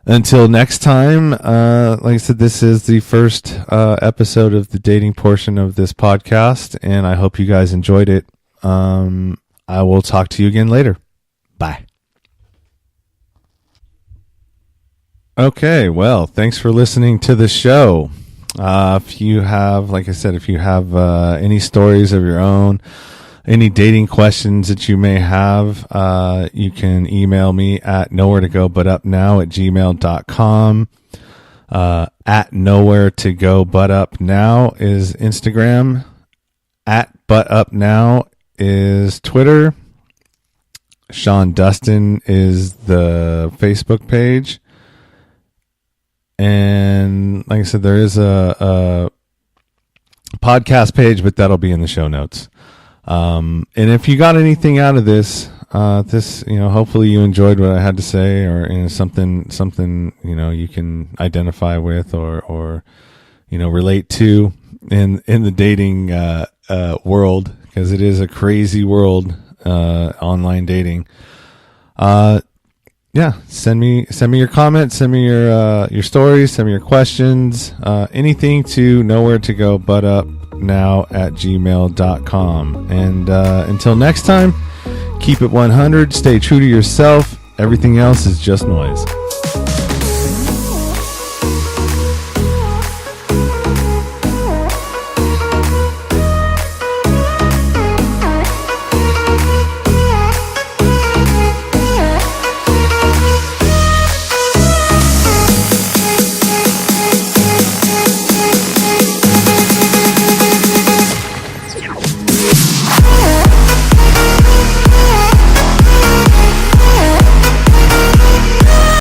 Speaker 1: until next time, like I said, this is the first episode of the dating portion of this podcast, and I hope you guys enjoyed it. I will talk to you again later. Bye. Okay, well, thanks for listening to the show. If you have, like I said, if you have any stories of your own, any dating questions that you may have, you can email me at nowheretogobutupnow@gmail.com. At nowheretogobutupnow is Instagram. At butupnow is Twitter. Sean Dustin is the Facebook page. And like I said, there is a podcast page, but that'll be in the show notes. And if you got anything out of this, you know, hopefully you enjoyed what I had to say, or, you know, something, you know, you can identify with, or, you know, relate to in the dating, world, because it is a crazy world, online dating. Yeah, send me your comments, send me your stories, send me your questions, anything to nowheretogobutupnow@gmail.com. And until next time, keep it 100, stay true to yourself. Everything else is just noise.